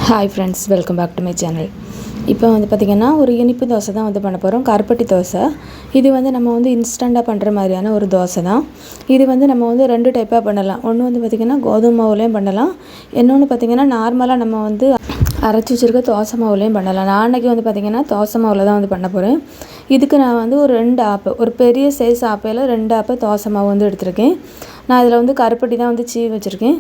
Hi friends, welcome back to my channel. இப்போ வந்து பார்த்திங்கன்னா ஒரு இனிப்பு தோசை தான் வந்து பண்ண போகிறோம். கருப்பட்டி தோசை. இது வந்து நம்ம வந்து இன்ஸ்டண்ட்டாக பண்ணுற மாதிரியான ஒரு தோசை தான். இது வந்து நம்ம வந்து 2 டைப்பாக பண்ணலாம். ஒன்று வந்து பார்த்திங்கன்னா கோதுமை மாவுலேயும் பண்ணலாம். இன்னொன்று பார்த்திங்கன்னா நார்மலாக நம்ம வந்து அரைச்சி வச்சுருக்க தோசை மாவுலேயும் பண்ணலாம். நான் அன்றைக்கி வந்து பார்த்திங்கன்னா தோசை மாவில் தான் வந்து பண்ண போகிறேன். இதுக்கு நான் வந்து ஒரு 2 ஆப்பு, ஒரு பெரிய சைஸ் ஆப்பையில் 2 ஆப்பு தோசை மாவு வந்து எடுத்திருக்கேன். நான் இதில் வந்து கருப்பட்டி தான் வந்து சீவி வச்சுருக்கேன்.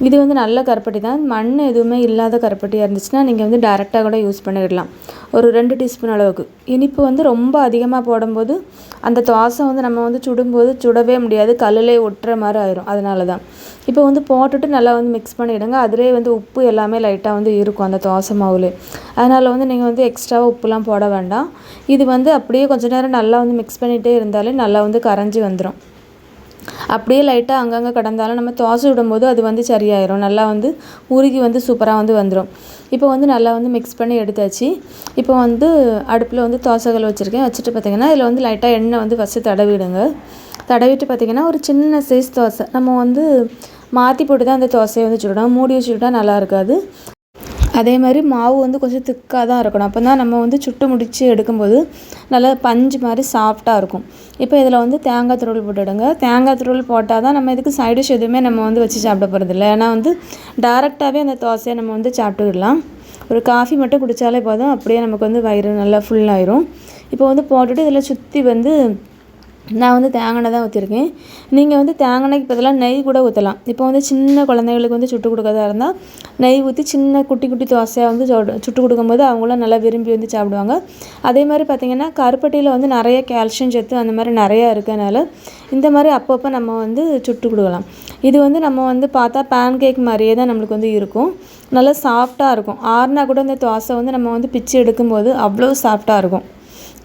இது வந்து நல்ல கருப்பட்டி தான். மண் எதுவுமே இல்லாத கருப்பட்டியாக இருந்துச்சுன்னா நீங்கள் வந்து டேரெக்டாக கூட யூஸ் பண்ணிடலாம். ஒரு 2 டீஸ்பூன் அளவுக்கு. இனிப்பு வந்து ரொம்ப அதிகமாக போடும்போது அந்த தோசை வந்து நம்ம வந்து சுடும்போது சுடவே முடியாது, கல்லிலே ஒட்டுற மாதிரி ஆயிரும். அதனால தான் இப்போ வந்து போட்டுட்டு நல்லா வந்து மிக்ஸ் பண்ணிவிடுங்க. அதிலே வந்து உப்பு எல்லாமே லைட்டாக வந்து இருக்கும் அந்த தோசை மாவுலே. அதனால் வந்து நீங்கள் வந்து எக்ஸ்ட்ராவாக உப்புலாம் போட வேண்டாம். இது வந்து அப்படியே கொஞ்சம் நேரம் நல்லா வந்து மிக்ஸ் பண்ணிகிட்டே இருந்தாலே நல்லா வந்து கரைஞ்சி வந்துடும். அப்படியே லைட்டாக அங்கங்கே கிடந்தாலும் நம்ம தோசை விடும்போது அது வந்து சரியாயிரும். நல்லா வந்து உருகி வந்து சூப்பராக வந்து வந்துடும். இப்போ வந்து நல்லா வந்து மிக்ஸ் பண்ணி எடுத்தாச்சு. இப்போ வந்து அடுப்பில் வந்து தோசைகள் வச்சுருக்கேன். வச்சுட்டு பார்த்திங்கன்னா இதில் வந்து லைட்டாக எண்ணெய் வந்து ஃபஸ்ட்டு தடவிடுங்க. தடவிட்டு பார்த்திங்கன்னா ஒரு சின்ன சைஸ் தோசை நம்ம வந்து மாற்றி போட்டு தான் அந்த தோசையை வந்து சுடணும். மூடி வச்சுக்கிட்டா நல்லா இருக்காது. அதே மாதிரி மாவு வந்து கொஞ்சம் திக்காக தான் இருக்கணும். அப்போ தான் நம்ம வந்து சுட்டு முடித்து எடுக்கும்போது நல்லா பஞ்சு மாதிரி சாஃப்டாக இருக்கும். இப்போ இதில் வந்து தேங்காய் துருவல் போட்டுவிடுங்க. தேங்காய் துருவல் போட்டால் தான் நம்ம இதுக்கு சைடிஷ் எதுவுமே நம்ம வந்து வச்சு சாப்பிட போகிறதில்ல. ஏன்னா வந்து டேரெக்டாகவே அந்த தோசையை நம்ம வந்து சாப்பிட்டுக்கிடலாம். ஒரு காஃபி மட்டும் குடித்தாலே போதும், அப்படியே நமக்கு வந்து வயிறு நல்லா ஃபுல்லாயிரும். இப்போ வந்து போட்டுட்டு இதில் சுற்றி வந்து நான் வந்து தேங்காய் தான் ஊற்றிருக்கேன். நீங்கள் வந்து தேங்காய்க்கு பதிலாக நெய் கூட ஊற்றலாம். இப்போ வந்து சின்ன குழந்தைங்களுக்கு வந்து சுட்டு கொடுக்கறதா இருந்தால் நெய் ஊற்றி சின்ன குட்டி குட்டி தோசையாக வந்து சுட்டு கொடுக்கும்போது அவங்களும் நல்லா விரும்பி வந்து சாப்பிடுவாங்க. அதே மாதிரி பார்த்திங்கன்னா கருப்பட்டியில் வந்து நிறைய கால்சியம் சத்து அந்த மாதிரி நிறையா இருக்கனால இந்த மாதிரி அப்பப்போ நம்ம வந்து சுட்டு கொடுக்கலாம். இது வந்து நம்ம வந்து பார்த்தா பேன் கேக் மாதிரியே தான் நம்மளுக்கு வந்து இருக்கும். நல்லா சாஃப்டாக இருக்கும். ஆறுனா கூட இந்த தோசை வந்து நம்ம வந்து பிச்சு எடுக்கும்போது அவ்வளோ சாஃப்டாக இருக்கும்.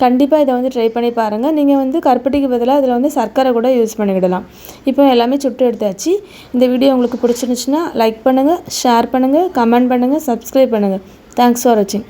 கண்டிப்பாக இதை வந்து ட்ரை பண்ணி பாருங்கள். நீங்கள் வந்து கருப்பட்டிக்கு பதிலாக இதில் வந்து சர்க்கரை கூட யூஸ் பண்ணிக்கிடலாம். இப்போ எல்லாமே சுட்டு எடுத்தாச்சு. இந்த வீடியோ உங்களுக்கு பிடிச்சிருந்துச்சுன்னா லைக் பண்ணுங்கள், ஷேர் பண்ணுங்கள், கமெண்ட் பண்ணுங்கள், சப்ஸ்கிரைப் பண்ணுங்கள். தேங்க்ஸ் ஃபார் வாட்சிங்.